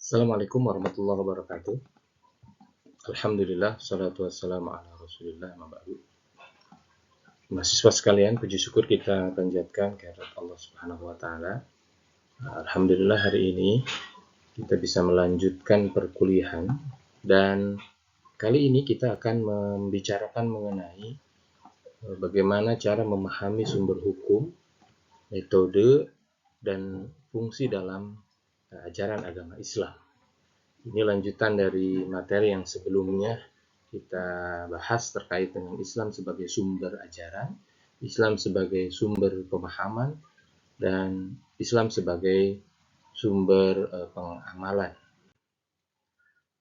Assalamualaikum warahmatullahi wabarakatuh. Alhamdulillah, salatu wassalamu ala rasulillah, ma ba'du. Mahasiswa sekalian, puji syukur kita panjatkan kehadirat Allah Subhanahu wa Ta'ala. Alhamdulillah, hari ini kita bisa melanjutkan perkuliahan, dan kali ini kita akan membicarakan mengenai bagaimana cara memahami sumber hukum, metode, dan fungsi dalam ajaran agama Islam. Ini lanjutan dari materi yang sebelumnya kita bahas terkait dengan Islam sebagai sumber ajaran, Islam sebagai sumber pemahaman, dan Islam sebagai sumber pengamalan.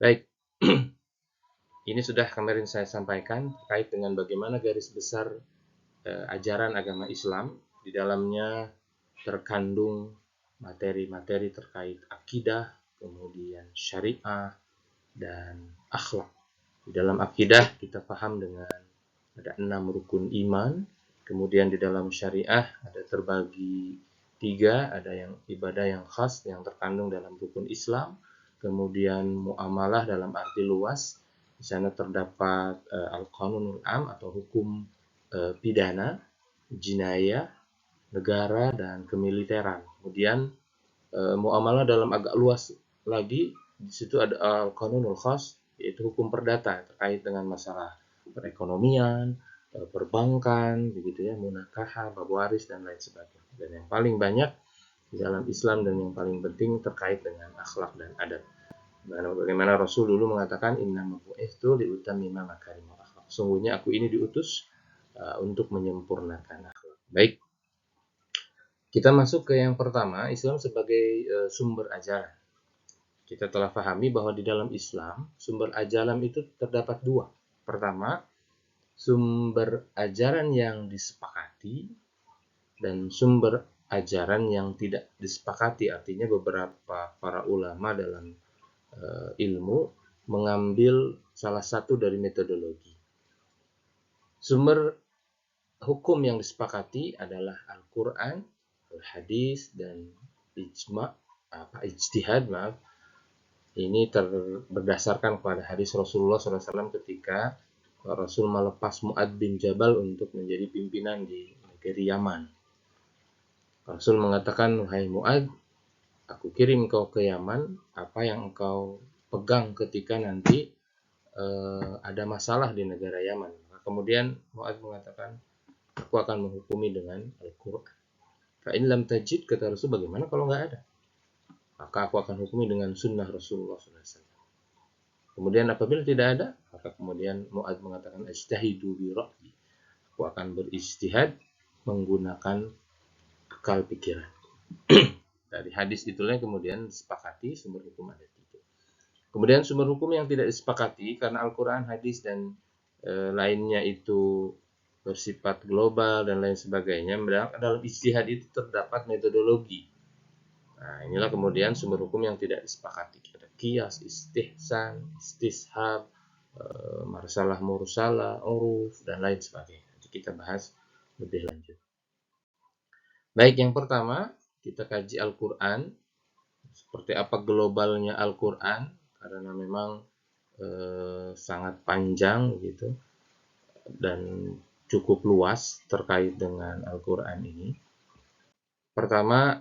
Baik, ini sudah kemarin saya sampaikan terkait dengan bagaimana garis besar ajaran agama Islam. Di dalamnya terkandung materi-materi terkait akidah, kemudian syariah, dan akhlak. Di dalam akidah kita paham dengan ada 6 rukun iman, kemudian di dalam syariah ada terbagi 3, ada yang ibadah yang khas yang terkandung dalam rukun Islam, kemudian muamalah dalam arti luas, di sana terdapat al-qanunul am atau hukum pidana, jinayah, negara, dan kemiliteran. Kemudian muamalah dalam agak luas lagi, di situ ada al-qanunul khas, yaitu hukum perdata terkait dengan masalah perekonomian, perbankan, begitu ya, munakahah, bab waris, dan lain sebagainya. Dan yang paling banyak di dalam Islam dan yang paling penting terkait dengan akhlak dan adab. Bagaimana Rasul dulu mengatakan innama bu'itsu liutammima makarimul akhlak. Sungguhnya aku ini diutus untuk menyempurnakan akhlak. Baik. Kita masuk ke yang pertama, Islam sebagai sumber ajaran. Kita telah pahami bahwa di dalam Islam, sumber ajaran itu terdapat 2. Pertama, sumber ajaran yang disepakati dan sumber ajaran yang tidak disepakati. Artinya beberapa para ulama dalam ilmu mengambil salah satu dari metodologi. Sumber hukum yang disepakati adalah Al-Quran, Al-Hadis, dan ijtihad. Ini berdasarkan pada hadis Rasulullah SAW ketika Rasul melepas Mu'adz bin Jabal untuk menjadi pimpinan di negeri Yaman. Rasul mengatakan, "Wahai Mu'adz, aku kirim kau ke Yaman, apa yang engkau pegang ketika nanti ada masalah di negara Yaman." Kemudian Mu'adz mengatakan, "Aku akan menghukumi dengan Al-Quran." Fa'in lam tajid, kata Rasul, bagaimana kalau nggak ada? Maka aku akan hukumi dengan sunnah Rasulullah SAW. Kemudian apabila tidak ada, maka kemudian Mu'adz mengatakan, "Ijtahidu bi ra'yi." Aku akan berijtihad menggunakan akal pikiran. Dari hadis itulah kemudian disepakati sumber hukum ada 3. Kemudian sumber hukum yang tidak disepakati karena Al-Quran, hadis, dan lainnya itu bersifat global dan lain sebagainya. Dalam ijtihad itu terdapat metodologi. Nah, inilah kemudian sumber hukum yang tidak disepakati. Ada qiyas, istihsan, istishab, marsalah mursalah, uruf, dan lain sebagainya. Nanti kita bahas lebih lanjut. Baik, yang pertama kita kaji Al-Quran. Seperti apa globalnya Al-Quran, karena memang sangat panjang gitu dan cukup luas terkait dengan Al-Quran ini. Pertama,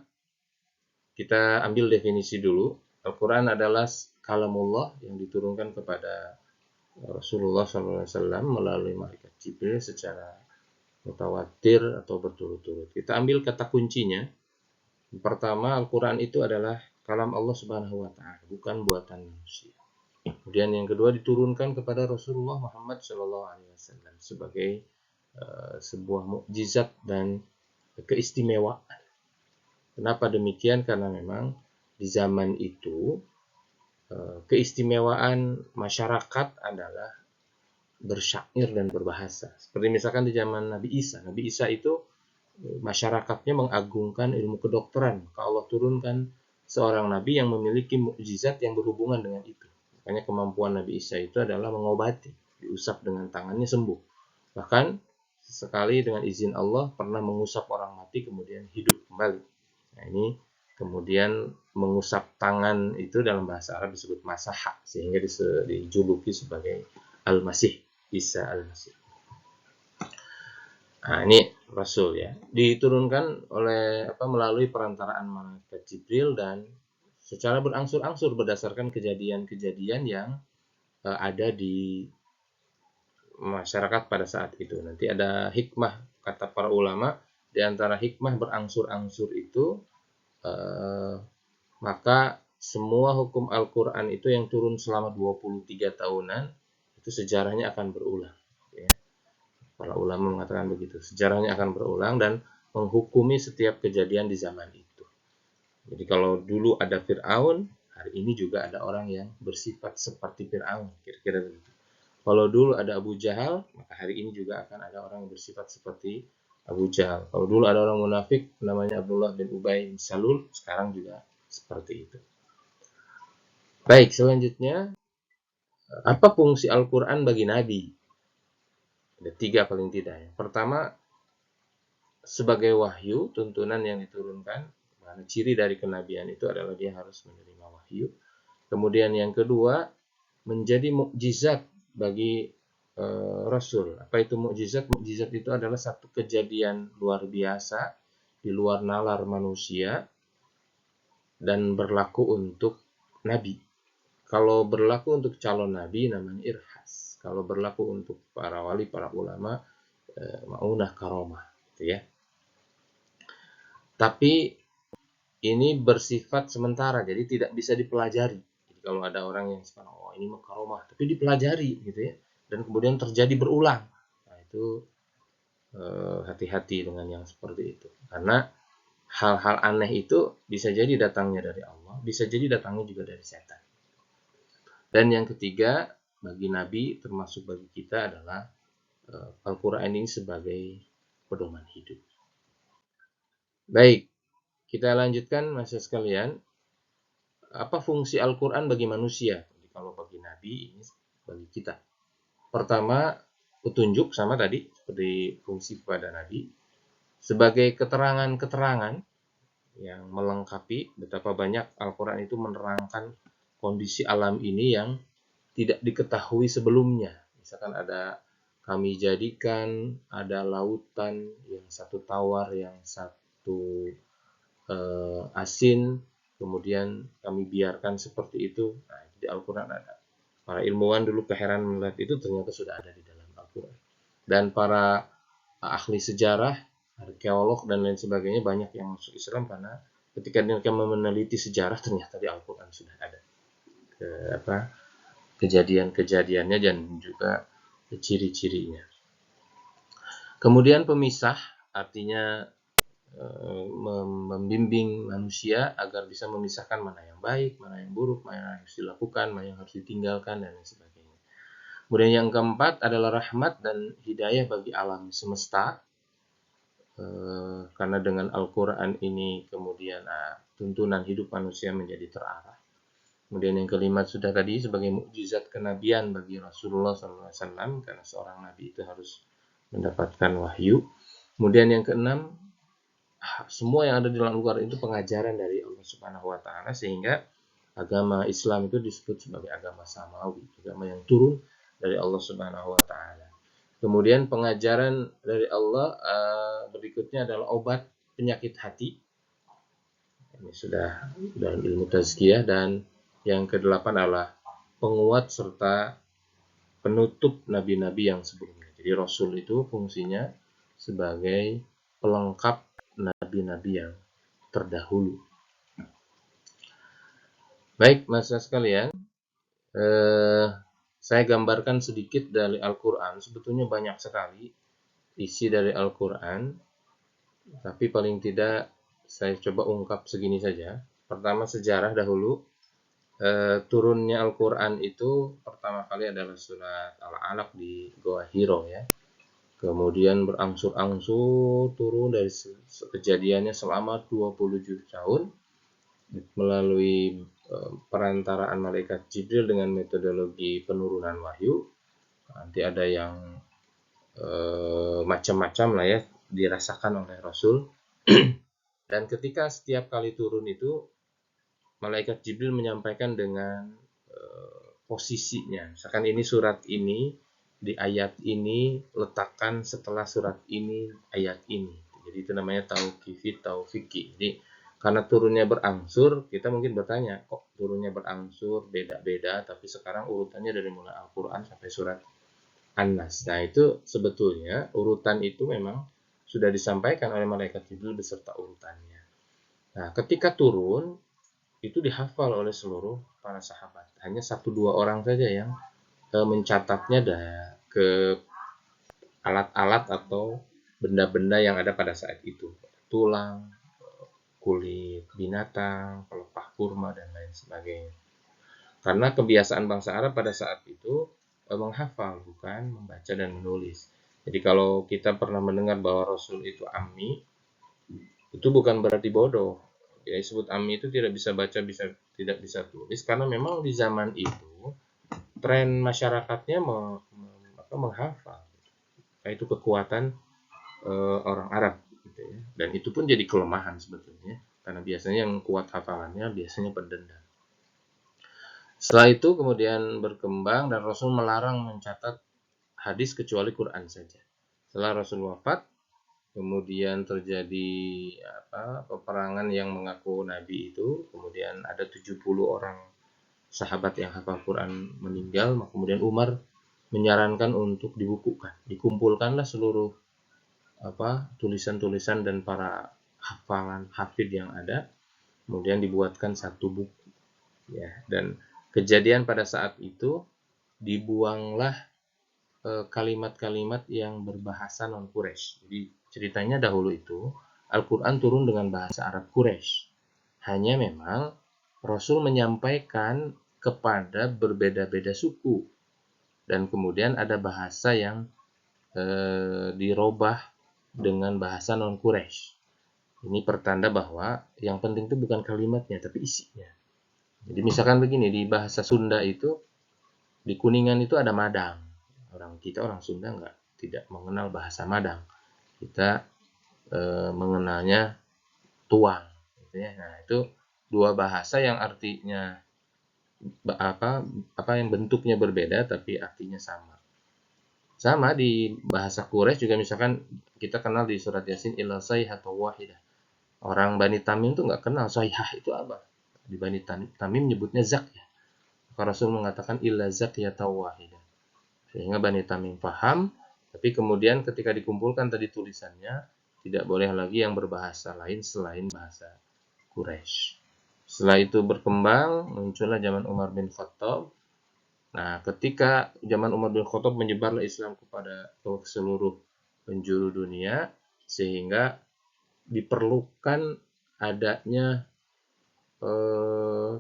kita ambil definisi dulu. Al-Quran adalah kalamullah yang diturunkan kepada Rasulullah SAW melalui malaikat Jibril secara mutawatir atau berturut-turut. Kita ambil kata kuncinya. Pertama, Al-Quran itu adalah kalam Allah Subhanahu wa Ta'ala, bukan buatan manusia. Kemudian yang kedua, diturunkan kepada Rasulullah Muhammad SAW sebagai sebuah mukjizat dan keistimewaan. Kenapa demikian? Karena memang di zaman itu keistimewaan masyarakat adalah bersyair dan berbahasa. Seperti misalkan di zaman Nabi Isa. Nabi Isa itu masyarakatnya mengagungkan ilmu kedokteran. Maka Allah turunkan seorang nabi yang memiliki mukjizat yang berhubungan dengan itu. Makanya kemampuan Nabi Isa itu adalah mengobati. Diusap dengan tangannya sembuh. Bahkan sekali dengan izin Allah pernah mengusap orang mati kemudian hidup kembali. Nah, ini kemudian mengusap tangan itu dalam bahasa Arab disebut masaha, sehingga dijuluki sebagai Al-Masih, Isa Al-Masih. Nah, ini Rasul ya, diturunkan oleh melalui perantaraan malaikat Jibril dan secara berangsur-angsur berdasarkan kejadian-kejadian yang ada di masyarakat pada saat itu. Nanti ada hikmah, kata para ulama, di antara hikmah berangsur-angsur itu maka semua hukum Al-Quran itu yang turun selama 23 tahunan itu sejarahnya akan berulang ya. Para ulama mengatakan begitu, sejarahnya akan berulang dan menghukumi setiap kejadian di zaman itu. Jadi kalau dulu ada Fir'aun, hari ini juga ada orang yang bersifat seperti Fir'aun, kira-kira begitu. Kalau dulu ada Abu Jahal, maka hari ini juga akan ada orang yang bersifat seperti Abu Jahal. Kalau dulu ada orang munafik namanya Abdullah bin Ubay bin Salul, sekarang juga seperti itu. Baik, selanjutnya, apa fungsi Al-Quran bagi Nabi? Ada 3 paling tidak. Yang pertama, sebagai wahyu, tuntunan yang diturunkan. Mana ciri dari kenabian itu adalah dia harus menerima wahyu. Kemudian yang kedua, menjadi mukjizat bagi Rasul. Apa itu mukjizat? Mukjizat itu adalah satu kejadian luar biasa di luar nalar manusia dan berlaku untuk Nabi. Kalau berlaku untuk calon Nabi namanya irhas. Kalau berlaku untuk para wali, para ulama, maunah karomah, gitu ya. Tapi ini bersifat sementara, jadi tidak bisa dipelajari. Jadi kalau ada orang yang sekarang, oh ini mah karomah, tapi dipelajari gitu ya, dan kemudian terjadi berulang. Nah itu hati-hati dengan yang seperti itu, karena hal-hal aneh itu bisa jadi datangnya dari Allah, bisa jadi datangnya juga dari setan. Dan yang ketiga, bagi Nabi termasuk bagi kita adalah Al-Quran ini sebagai pedoman hidup. Baik, kita lanjutkan Mas sekalian. Apa fungsi Al-Quran bagi manusia? Jadi kalau bagi Nabi, ini bagi kita. Pertama, petunjuk sama tadi, seperti fungsi kepada Nabi. Sebagai keterangan-keterangan yang melengkapi betapa banyak Al-Quran itu menerangkan kondisi alam ini yang tidak diketahui sebelumnya. Misalkan ada kami jadikan, ada lautan yang satu tawar, yang satu asin, kemudian kami biarkan seperti itu. Nah, di Al-Quran ada. Para ilmuwan dulu keheranan melihat itu, ternyata sudah ada di dalam Al-Quran. Dan para ahli sejarah, arkeolog dan lain sebagainya banyak yang masuk Islam karena ketika mereka meneliti sejarah ternyata di Al-Quran sudah ada kejadian-kejadiannya dan juga ciri-cirinya. Kemudian pemisah, artinya membimbing manusia agar bisa memisahkan mana yang baik, mana yang buruk, mana yang harus dilakukan, mana yang harus ditinggalkan, dan lain sebagainya. Kemudian yang keempat adalah rahmat dan hidayah bagi alam semesta, karena dengan Al-Quran ini kemudian tuntunan hidup manusia menjadi terarah. Kemudian yang kelima sudah tadi sebagai mukjizat kenabian bagi Rasulullah SAW, karena seorang nabi itu harus mendapatkan wahyu. Kemudian yang keenam, semua yang ada di dalam Al-Quran itu pengajaran dari Allah Subhanahu wa taala, sehingga agama Islam itu disebut sebagai agama samawi, agama yang turun dari Allah Subhanahu wa taala. Kemudian pengajaran dari Allah berikutnya adalah obat penyakit hati. Ini sudah dalam ilmu tazkiyah. Dan yang kedelapan adalah penguat serta penutup nabi-nabi yang sebelumnya. Jadi Rasul itu fungsinya sebagai pelengkap nabi-nabi yang terdahulu. Baik, Mas sekalian, saya gambarkan sedikit dari Al-Quran. Sebetulnya banyak sekali isi dari Al-Quran, tapi paling tidak saya coba ungkap segini saja. Pertama, sejarah dahulu. Turunnya Al-Quran itu pertama kali adalah surat Al-Alaq di Goa Hiro ya. Kemudian berangsur-angsur turun dari kejadiannya selama 27 tahun melalui perantaraan malaikat Jibril dengan metodologi penurunan wahyu. Nanti ada yang macam-macam lah ya dirasakan oleh Rasul. Dan ketika setiap kali turun itu malaikat Jibril menyampaikan dengan posisinya. Misalkan ini surat ini di ayat ini letakkan setelah surat ini ayat ini. Jadi itu namanya tauqifik. Jadi karena turunnya berangsur, kita mungkin bertanya, kok turunnya berangsur, beda-beda, tapi sekarang urutannya dari mulai Al-Quran sampai surat An-Nas. Nah itu sebetulnya urutan itu memang sudah disampaikan oleh malaikat Jibril beserta urutannya. Nah ketika turun, itu dihafal oleh seluruh para sahabat. Hanya 1-2 orang saja yang mencatatnya ke alat-alat atau benda-benda yang ada pada saat itu. Tulang, kulit binatang, pelepah kurma, dan lain sebagainya. Karena kebiasaan bangsa Arab pada saat itu menghafal, bukan membaca dan menulis. Jadi kalau kita pernah mendengar bahwa Rasul itu ammi, itu bukan berarti bodoh. Ya, disebut ammi itu tidak bisa baca, tidak bisa tulis, karena memang di zaman itu tren masyarakatnya menghafal. Nah, itu kekuatan orang Arab gitu ya. Dan itu pun jadi kelemahan sebetulnya, karena biasanya yang kuat hafalannya biasanya pendendam. Setelah itu kemudian berkembang dan Rasul melarang mencatat hadis kecuali Quran saja. Setelah Rasul wafat, kemudian terjadi peperangan yang mengaku Nabi itu, kemudian ada 70 orang sahabat yang hafal Quran meninggal, kemudian Umar menyarankan untuk dibukukan, dikumpulkanlah seluruh tulisan-tulisan dan para hafalan hafid yang ada, kemudian dibuatkan satu buku ya. Dan kejadian pada saat itu dibuanglah kalimat-kalimat yang berbahasa non Quraisy. Jadi ceritanya dahulu itu Al-Quran turun dengan bahasa Arab Quraisy. Hanya memang Rasul menyampaikan kepada berbeda-beda suku, dan kemudian ada bahasa yang dirobah dengan bahasa non Quraisy. Ini pertanda bahwa yang penting itu bukan kalimatnya, tapi isinya. Jadi misalkan begini, di bahasa Sunda itu, di Kuningan itu ada Madang. Orang Sunda tidak mengenal bahasa Madang. Kita mengenalnya tuang. Gitu ya. Nah itu dua bahasa yang artinya yang bentuknya berbeda tapi artinya sama. Sama di bahasa Quraisy juga, misalkan kita kenal di surat Yasin illa sayhatan wahidah. Orang Bani Tamim tuh nggak kenal sayhah itu apa. Di Bani Tamim nyebutnya zak ya. Maka Rasul mengatakan illa zakiyatan wahidah. Sehingga Bani Tamim paham, tapi kemudian ketika dikumpulkan tadi tulisannya, tidak boleh lagi yang berbahasa lain selain bahasa Quraisy. Setelah itu berkembang, muncullah zaman Umar bin Khattab. Nah, ketika zaman Umar bin Khattab menyebarlah Islam kepada seluruh penjuru dunia, sehingga diperlukan adanya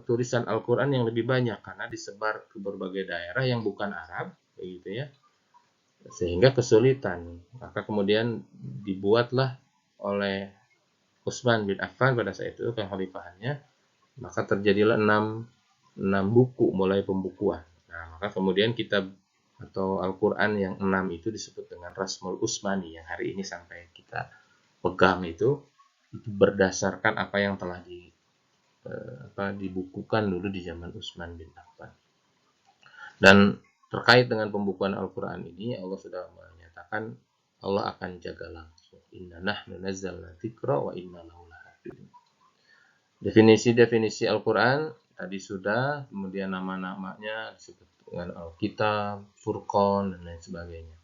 tulisan Al-Quran yang lebih banyak karena disebar ke berbagai daerah yang bukan Arab, begitu ya, sehingga kesulitan. Maka kemudian dibuatlah oleh Utsman bin Affan pada saat itu kekhalifahannya, maka terjadilah 6 buku mulai pembukuan. Nah, maka kemudian kitab atau Al-Quran yang 6 itu disebut dengan Rasmul Utsmani, yang hari ini sampai kita pegang itu berdasarkan apa yang telah dibukukan dulu di zaman Utsman bin Affan. Dan terkait dengan pembukuan Al-Quran ini, Allah sudah menyatakan Allah akan jaga langsung. Inna nahnu nazzalna dzikra wa inna lahu lahafidun. Definisi Al-Quran tadi sudah, kemudian nama-namanya disebut dengan Al-Kitab, Furqan, dan lain sebagainya.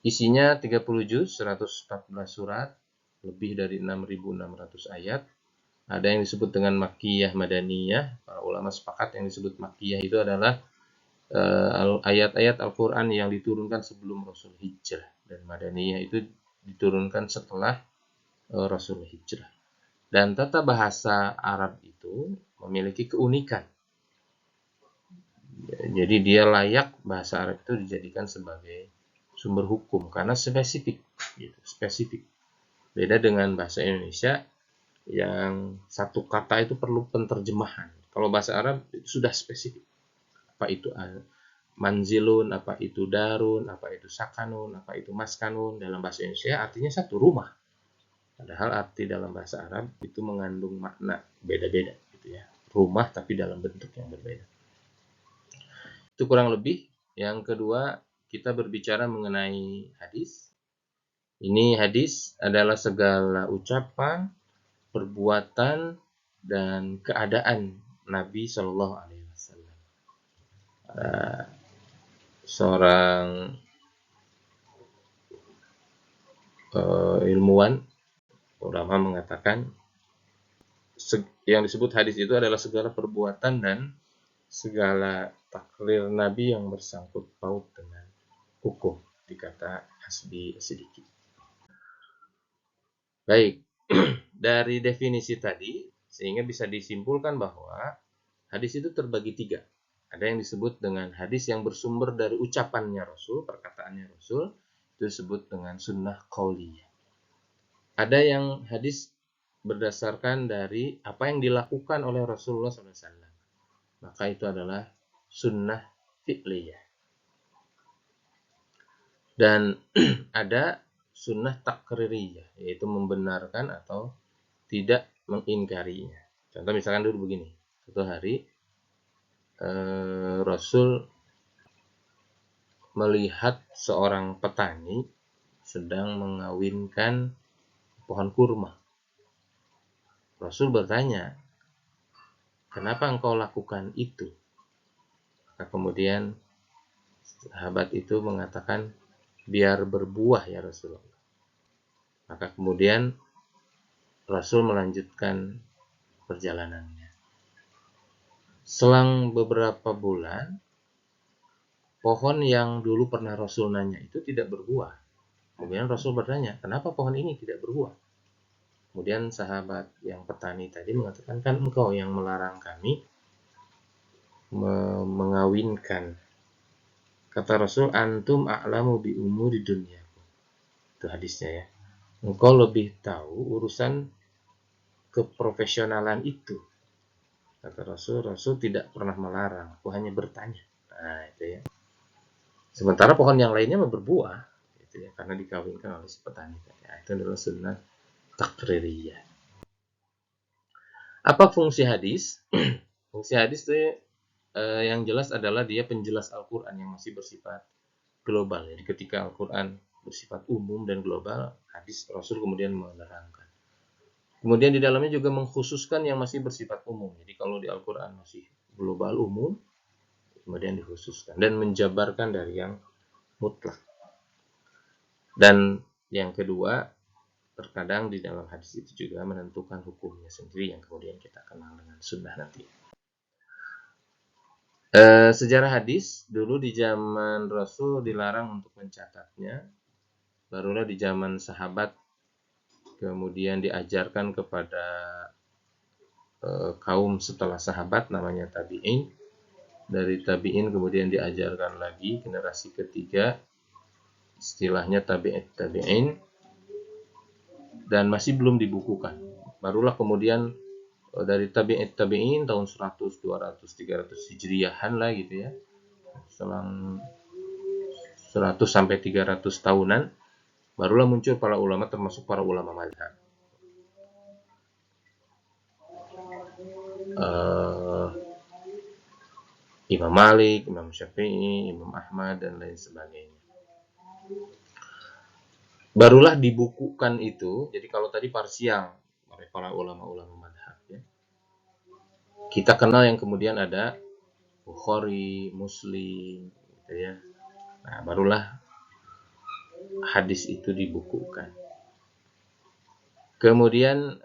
Isinya 30 juz, 114 surat, lebih dari 6.600 ayat. Ada yang disebut dengan Makkiyah Madaniyah. Para ulama sepakat yang disebut Makkiyah itu adalah ayat-ayat Al-Quran yang diturunkan sebelum Rasul hijrah, dan Madaniyah itu diturunkan setelah Rasul hijrah. Dan tata bahasa Arab itu memiliki keunikan. Jadi dia layak bahasa Arab itu dijadikan sebagai sumber hukum karena spesifik. Spesifik. Beda dengan bahasa Indonesia yang satu kata itu perlu penterjemahan. Kalau bahasa Arab itu sudah spesifik. Apa itu manzilun, apa itu darun, apa itu sakanun, apa itu maskanun. Dalam bahasa Indonesia artinya satu rumah. Padahal arti dalam bahasa Arab itu mengandung makna beda-beda gitu ya. Rumah tapi dalam bentuk yang berbeda. Itu kurang lebih. Yang kedua, kita berbicara mengenai hadis. Ini hadis adalah segala ucapan, perbuatan, dan keadaan Nabi Shallallahu Alaihi Wasallam. Seorang ilmuwan ulama mengatakan yang disebut hadis itu adalah segala perbuatan dan segala takrir Nabi yang bersangkut paut dengan hukum, dikata Hasbi sedikit. Baik, dari definisi tadi sehingga bisa disimpulkan bahwa hadis itu terbagi tiga. Ada yang disebut dengan hadis yang bersumber dari ucapannya Rasul, perkataannya Rasul, itu disebut dengan sunnah qauliyah. Ada yang hadis berdasarkan dari apa yang dilakukan oleh Rasulullah SAW. Maka itu adalah sunnah fi'liyah. Dan ada sunnah takririyah, yaitu membenarkan atau tidak mengingkarinya. Contoh misalkan dulu begini, suatu hari Rasul melihat seorang petani sedang mengawinkan pohon kurma. Rasul bertanya, kenapa engkau lakukan itu? Maka kemudian sahabat itu mengatakan, biar berbuah ya Rasulullah. Maka kemudian Rasul melanjutkan perjalanannya. Selang beberapa bulan, pohon yang dulu pernah Rasul nanya itu tidak berbuah. Kemudian Rasul bertanya, kenapa pohon ini tidak berbuah? Kemudian sahabat yang petani tadi mengatakan, kan engkau yang melarang kami mengawinkan. Kata Rasul, antum a'lamu bi umuri dunia. Itu hadisnya ya. Engkau lebih tahu urusan keprofesionalan itu. Kata Rasul, Rasul tidak pernah melarang, aku hanya bertanya. Nah, itu ya. Sementara pohon yang lainnya berbuah, gitu ya, karena dikawinkan oleh si petani. Nah, itu adalah sunnah takririyah. Apa fungsi hadis? Fungsi hadis itu yang jelas adalah dia penjelas Al-Quran yang masih bersifat global. Jadi ketika Al-Quran bersifat umum dan global, hadis Rasul kemudian menerangkan. Kemudian di dalamnya juga mengkhususkan yang masih bersifat umum. Jadi kalau di Al-Quran masih global umum, kemudian dikhususkan. Dan menjabarkan dari yang mutlak. Dan yang kedua, terkadang di dalam hadis itu juga menentukan hukumnya sendiri yang kemudian kita kenal dengan sunnah nanti. Sejarah hadis, dulu di zaman Rasul dilarang untuk mencatatnya. Barulah di zaman sahabat kemudian diajarkan kepada kaum setelah sahabat namanya tabi'in. Dari tabi'in kemudian diajarkan lagi generasi ketiga, istilahnya tabi'in, dan masih belum dibukukan. Barulah kemudian dari tabi'in tahun 100, 200, 300 Hijriahan lah gitu ya. Selang 100 sampai 300 tahunan barulah muncul para ulama termasuk para ulama mazhab. Imam Malik, Imam Syafi'i, Imam Ahmad, dan lain sebagainya. Barulah dibukukan itu, jadi kalau tadi parsial oleh para ulama-ulama mazhab ya. Kita kenal yang kemudian ada Bukhari, Muslim, gitu ya. Nah, barulah hadis itu dibukukan. Kemudian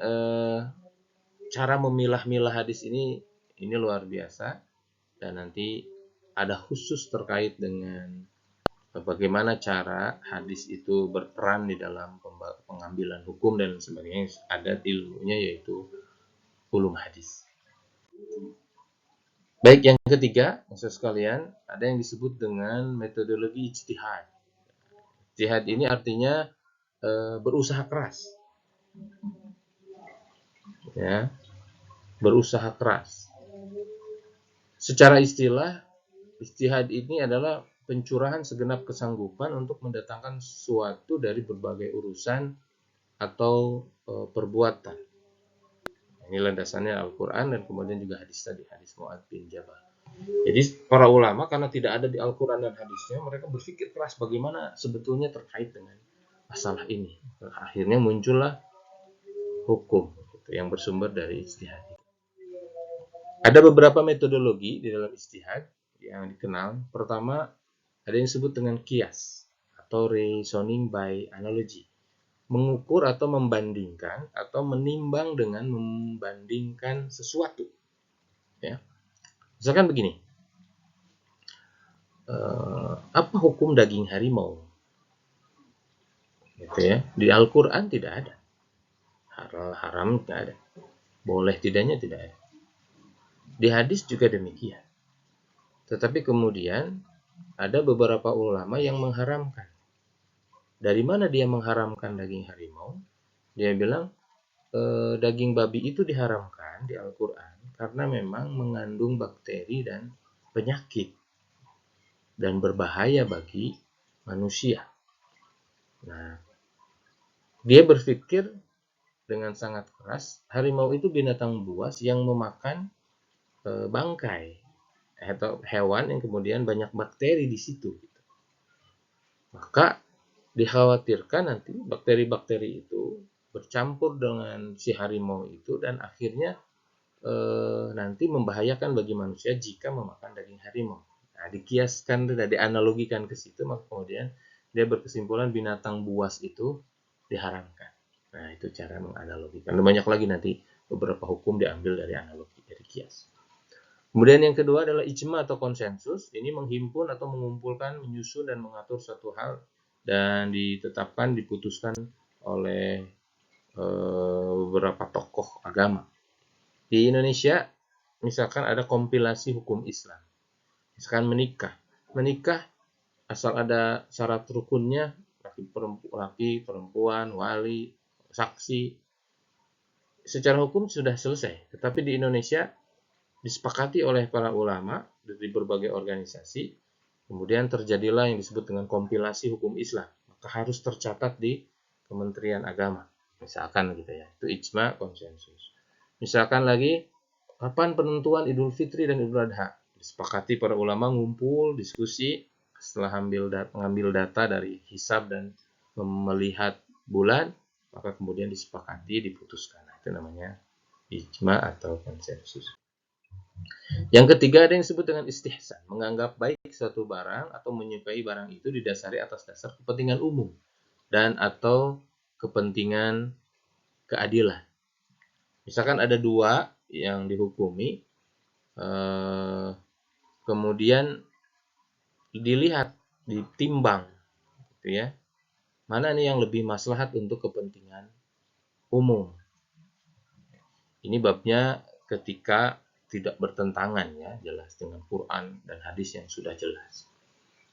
cara memilah-milah hadis ini luar biasa, dan nanti ada khusus terkait dengan bagaimana cara hadis itu berperan di dalam pengambilan hukum dan sebagainya. Ada ilmunya yaitu ulum hadis. Baik, yang ketiga, maksud sekalian, ada yang disebut dengan metodologi ijtihad. Ijtihad ini artinya berusaha keras. Ya, berusaha keras. Secara istilah, ijtihad ini adalah pencurahan segenap kesanggupan untuk mendatangkan sesuatu dari berbagai urusan atau perbuatan. Ini landasannya Al-Quran dan kemudian juga hadis tadi, hadis Mu'adz bin Jabal. Jadi para ulama karena tidak ada di Al-Quran dan hadisnya, mereka berpikir keras bagaimana sebetulnya terkait dengan masalah ini. Akhirnya muncullah hukum yang bersumber dari ijtihad. Ada beberapa metodologi di dalam ijtihad yang dikenal. Pertama, ada yang disebut dengan qiyas atau reasoning by analogy. Mengukur atau membandingkan atau menimbang dengan membandingkan sesuatu. Ya. Misalkan begini, apa hukum daging harimau? Gitu ya. Di Al-Quran tidak ada. Haram tidak ada. Boleh tidaknya tidak ada. Di hadis juga demikian. Tetapi kemudian ada beberapa ulama yang mengharamkan. Dari mana dia mengharamkan daging harimau? Dia bilang daging babi itu diharamkan di Al-Quran karena memang mengandung bakteri dan penyakit dan berbahaya bagi manusia. Nah, dia berpikir dengan sangat keras, harimau itu binatang buas yang memakan bangkai atau hewan yang kemudian banyak bakteri di situ. Maka dikhawatirkan nanti bakteri-bakteri itu bercampur dengan si harimau itu dan akhirnya nanti membahayakan bagi manusia jika memakan daging harimau. Nah, dikiaskan dan dianalogikan ke situ, maka kemudian dia berkesimpulan binatang buas itu diharamkan. Nah, itu cara menganalogikan. Dan banyak lagi nanti beberapa hukum diambil dari analogi, dari kias. Kemudian yang kedua adalah ijma atau konsensus. Ini menghimpun atau mengumpulkan, menyusun dan mengatur satu hal dan ditetapkan, diputuskan oleh beberapa tokoh agama. Di Indonesia, misalkan ada kompilasi hukum Islam. Misalkan menikah. Menikah asal ada syarat rukunnya, laki, perempuan, wali, saksi. Secara hukum sudah selesai. Tetapi di Indonesia disepakati oleh para ulama dari berbagai organisasi, kemudian terjadilah yang disebut dengan kompilasi hukum Islam. Maka harus tercatat di Kementerian Agama. Misalkan gitu ya. Itu ijma konsensus. Misalkan lagi, kapan penentuan Idul Fitri dan Idul Adha? Disepakati para ulama ngumpul, diskusi, setelah mengambil data dari hisab dan melihat bulan, maka kemudian disepakati, diputuskan. Nah, itu namanya ijma atau konsensus. Yang ketiga ada yang disebut dengan istihsan, menganggap baik suatu barang atau menyukai barang itu didasari atas dasar kepentingan umum dan atau kepentingan keadilan. Misalkan ada dua yang dihukumi, kemudian dilihat, ditimbang, gitu ya, mana nih yang lebih maslahat untuk kepentingan umum. Ini babnya ketika tidak bertentangan ya, jelas dengan Quran dan hadis yang sudah jelas.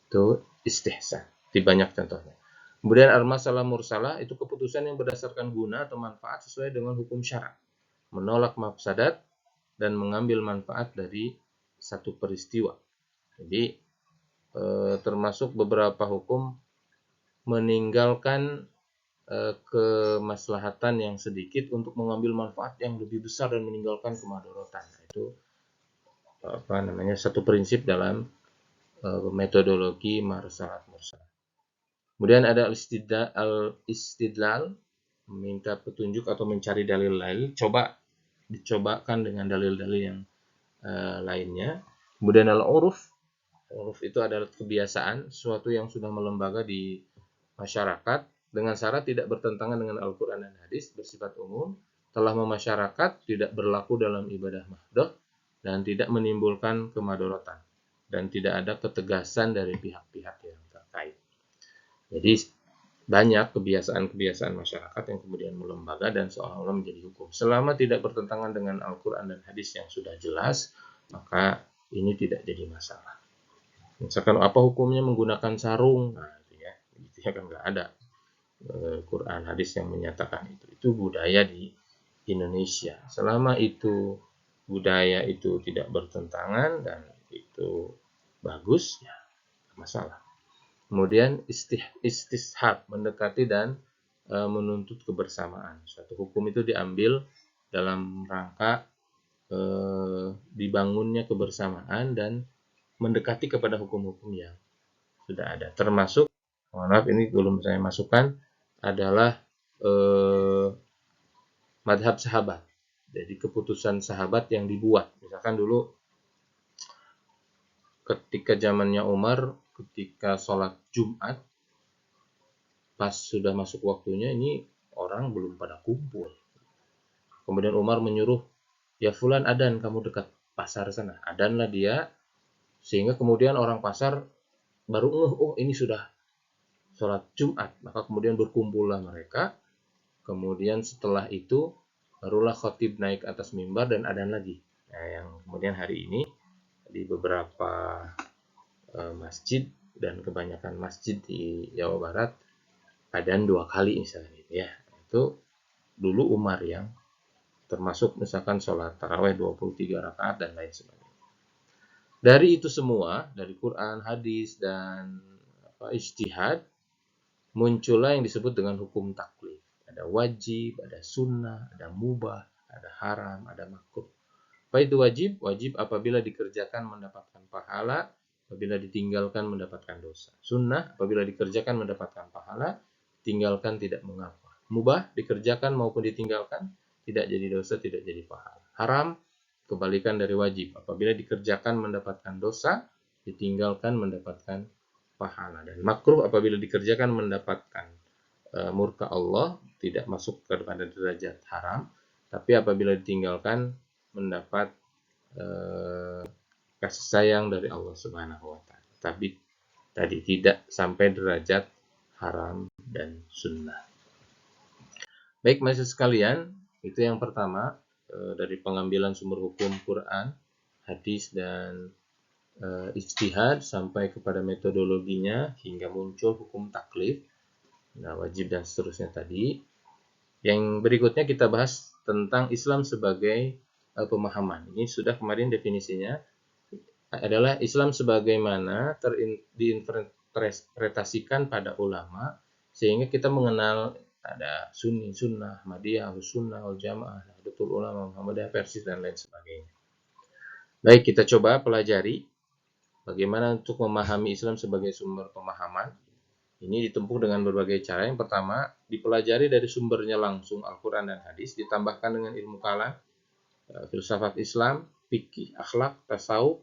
Itu istihsan. Di banyak contohnya. Kemudian al-masalah mursalah itu keputusan yang berdasarkan guna atau manfaat sesuai dengan hukum syara. Menolak mafsadat dan mengambil manfaat dari satu peristiwa. Jadi termasuk beberapa hukum meninggalkan kemaslahatan yang sedikit untuk mengambil manfaat yang lebih besar dan meninggalkan kemadharatan. Itu satu prinsip dalam metodologi marsalat mursal. Kemudian ada al-istidlal, meminta petunjuk atau mencari dalil-dalil, dicobakan dengan dalil-dalil yang lainnya. Kemudian al-uruf, uruf itu adalah kebiasaan, sesuatu yang sudah melembaga di masyarakat dengan syarat tidak bertentangan dengan Al-Quran dan hadis, bersifat umum, telah memasyarakat, tidak berlaku dalam ibadah mahdoh, dan tidak menimbulkan kemadharatan, dan tidak ada ketegasan dari pihak-pihak yang terkait. Jadi banyak kebiasaan-kebiasaan masyarakat yang kemudian melembaga dan seolah-olah menjadi hukum. Selama tidak bertentangan dengan Al-Quran dan hadis yang sudah jelas, maka ini tidak jadi masalah. Misalkan apa hukumnya menggunakan sarung, nah itu ya kan nggak ada Quran hadis yang menyatakan itu budaya di Indonesia. Selama itu budaya itu tidak bertentangan dan itu bagus, ya masalah. Kemudian istishab, mendekati dan menuntut kebersamaan. Suatu hukum itu diambil dalam rangka dibangunnya kebersamaan dan mendekati kepada hukum-hukum yang sudah ada. Termasuk, mohon maaf ini belum saya masukkan, adalah madhab sahabat. Jadi keputusan sahabat yang dibuat. Misalkan dulu ketika zamannya Umar, ketika sholat Jumat, pas sudah masuk waktunya ini orang belum pada kumpul. Kemudian Umar menyuruh, ya fulan adan, kamu dekat pasar sana. Adanlah dia, sehingga kemudian orang pasar baru ngeh, oh ini sudah sholat Jumat. Maka kemudian berkumpullah mereka. Kemudian setelah itu barulah khatib naik atas mimbar dan adan lagi. Nah, yang kemudian hari ini di beberapa masjid dan kebanyakan masjid di Jawa Barat adan 2 kali misalnya gitu ya. Itu dulu Umar yang termasuk misalkan sholat taraweh 23 rakaat dan lain sebagainya. Dari itu semua, dari Quran, hadis, dan ijtihad, muncullah yang disebut dengan hukum taklif. Ada wajib, ada sunnah, ada mubah, ada haram, ada makruh. Apa itu wajib? Wajib apabila dikerjakan mendapatkan pahala, apabila ditinggalkan mendapatkan dosa. Sunnah apabila dikerjakan mendapatkan pahala, tinggalkan tidak mengapa. Mubah dikerjakan maupun ditinggalkan, tidak jadi dosa, tidak jadi pahala. Haram kebalikan dari wajib. Apabila dikerjakan mendapatkan dosa, ditinggalkan mendapatkan pahala. Dan makruh apabila dikerjakan mendapatkan murka Allah, tidak masuk kepada derajat haram, tapi apabila ditinggalkan mendapat kasih sayang dari Allah Subhanahu wa taala. Tapi tadi tidak sampai derajat haram dan sunnah. Baik mahasiswa sekalian, itu yang pertama dari pengambilan sumber hukum Quran, hadis, dan ijtihad sampai kepada metodologinya hingga muncul hukum taklif, nah wajib dan seterusnya tadi. Yang berikutnya kita bahas tentang Islam sebagai pemahaman. Ini sudah kemarin definisinya, adalah Islam sebagaimana diinterpretasikan pada ulama sehingga kita mengenal ada Sunni, Sunnah, Ahmadiyah, Ahlus Sunnah, Wal Jamaah, Nahdlatul Ulama, Muhammadiyah, Persis, dan lain sebagainya. Baik, kita coba pelajari bagaimana untuk memahami Islam sebagai sumber pemahaman. Ini ditempuh dengan berbagai cara. Yang pertama, dipelajari dari sumbernya langsung Al-Quran dan Hadis, ditambahkan dengan ilmu kalam, filsafat Islam, fikih, akhlak, tasawuf,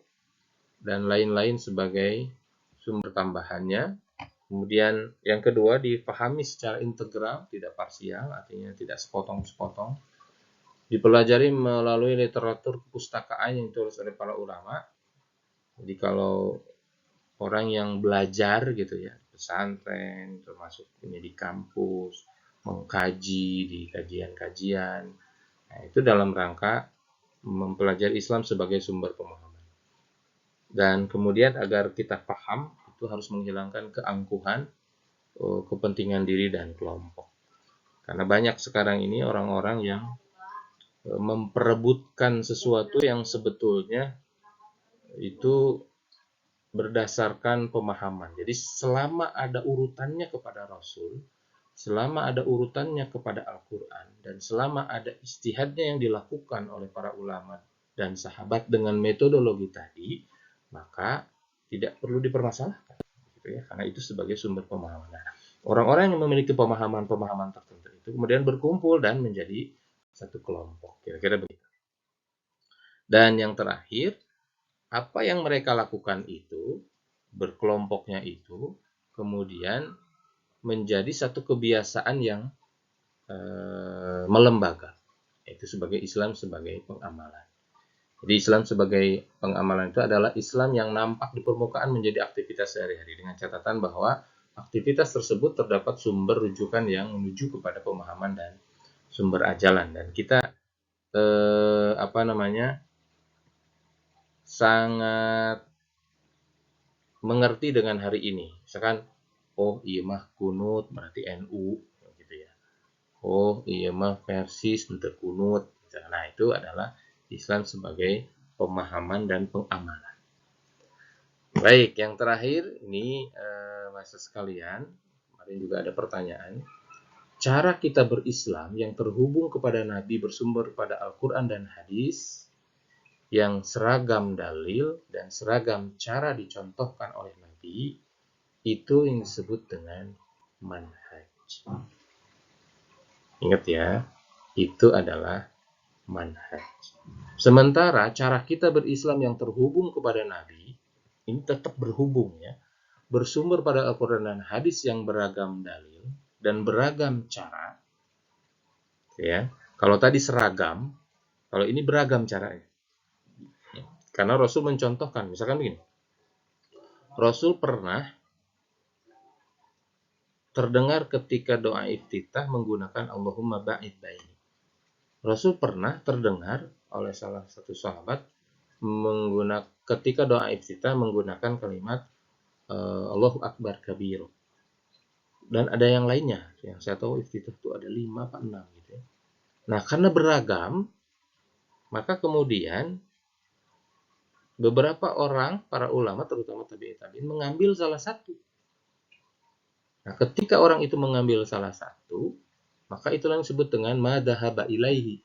dan lain-lain sebagai sumber tambahannya. Kemudian yang kedua, dipahami secara integral, tidak parsial, artinya tidak sepotong-sepotong. Dipelajari melalui literatur kepustakaan yang ditulis oleh para ulama. Jadi kalau orang yang belajar gitu ya, pesantren, termasuk ini di kampus, mengkaji di kajian-kajian, nah, itu dalam rangka mempelajari Islam sebagai sumber pemahaman. Dan kemudian agar kita paham, itu harus menghilangkan keangkuhan, kepentingan diri dan kelompok. Karena banyak sekarang ini orang-orang yang memperebutkan sesuatu yang sebetulnya itu berdasarkan pemahaman. Jadi selama ada urutannya kepada Rasul, selama ada urutannya kepada Al-Quran, dan selama ada ijtihadnya yang dilakukan oleh para ulama dan sahabat dengan metodologi tadi, maka tidak perlu dipermasalahkan, gitu ya, karena itu sebagai sumber pemahaman. Nah, orang-orang yang memiliki pemahaman-pemahaman tertentu itu kemudian berkumpul dan menjadi satu kelompok, kira-kira begitu. Dan yang terakhir, apa yang mereka lakukan itu, berkelompoknya itu, kemudian menjadi satu kebiasaan yang melembaga, yaitu sebagai Islam sebagai pengamalan. Jadi Islam sebagai pengamalan itu adalah Islam yang nampak di permukaan menjadi aktivitas sehari-hari, dengan catatan bahwa aktivitas tersebut terdapat sumber rujukan yang menuju kepada pemahaman dan sumber ajalan. Dan kita sangat mengerti dengan hari ini. Misalkan, oh iya mah kunut berarti NU, gitu ya. Oh iya mah Persis untuk kunut. Nah itu adalah Islam sebagai pemahaman dan pengamalan. Baik, yang terakhir ini mahasiswa sekalian, kemarin juga ada pertanyaan. cara kita berislam yang terhubung kepada Nabi bersumber pada Al-Quran dan hadis, yang seragam dalil dan seragam cara dicontohkan oleh Nabi, itu yang disebut dengan manhaj. Ingat ya, itu adalah manhaj. Sementara cara kita berislam yang terhubung kepada Nabi, ini tetap berhubung ya, bersumber pada Al-Quran dan hadis yang beragam dalil dan beragam cara. Ya, kalau tadi seragam, kalau ini beragam caranya. Karena Rasul mencontohkan, misalkan begini, Rasul pernah terdengar ketika doa iftitah menggunakan Allahumma ba'id baini. Rasul pernah terdengar oleh salah satu sahabat ketika doa iftitah menggunakan kalimat Allahu Akbar kabir. Dan ada yang lainnya, yang saya tahu iftitah itu ada 5 atau 6 gitu ya. Nah, karena beragam, maka kemudian beberapa orang, para ulama, terutama tabi'in, mengambil salah satu. Nah, ketika orang itu mengambil salah satu, maka itulah yang disebut dengan madhaba ilaihi.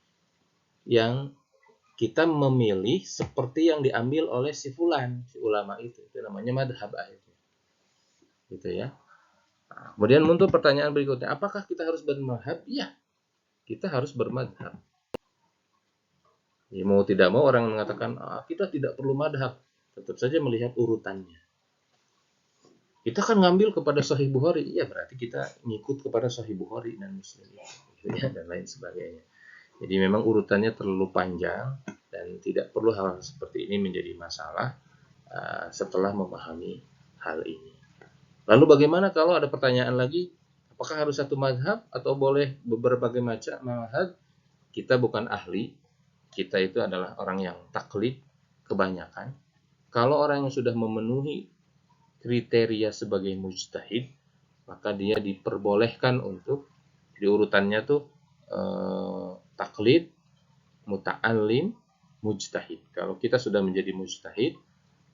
Yang kita memilih seperti yang diambil oleh si fulan, si ulama itu. Itu namanya madhab akhirnya. Gitu ya. Nah, kemudian muncul pertanyaan berikutnya, apakah kita harus bermadhab? Iya, kita harus bermadhab. Ya, mau tidak mau orang mengatakan kita tidak perlu madhab, tetap saja melihat urutannya. Kita kan ngambil kepada Sahih Bukhari, iya berarti kita ngikut kepada Sahih Bukhari dan Muslim, ya, dan lain sebagainya. Jadi memang urutannya terlalu panjang dan tidak perlu hal seperti ini menjadi masalah setelah memahami hal ini. Lalu bagaimana kalau ada pertanyaan lagi, apakah harus satu mazhab atau boleh berbagai macam mazhab? Kita bukan ahli, kita itu adalah orang yang taklid kebanyakan. Kalau orang yang sudah memenuhi kriteria sebagai mujtahid, maka dia diperbolehkan untuk diurutannya tuh taklid, muta'allim, mujtahid. Kalau kita sudah menjadi mujtahid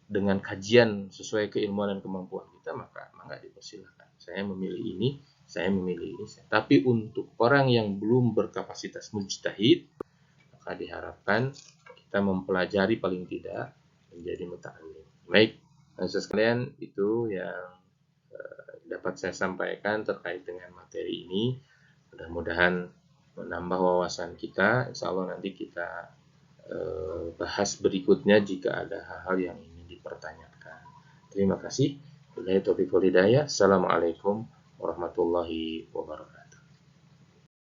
dengan kajian sesuai keilmuan dan kemampuan kita, maka dipersilakan. Saya memilih ini, saya memilih ini. Tapi untuk orang yang belum berkapasitas mujtahid, maka diharapkan kita mempelajari paling tidak menjadi muta'allim. Baik, sekalian, itu yang dapat saya sampaikan terkait dengan materi ini. Mudah-mudahan menambah wawasan kita. Insya Allah nanti kita bahas berikutnya jika ada hal-hal yang ingin dipertanyakan. Terima kasih. Wabillahi taufiq wal hidayah. Assalamualaikum warahmatullahi wabarakatuh.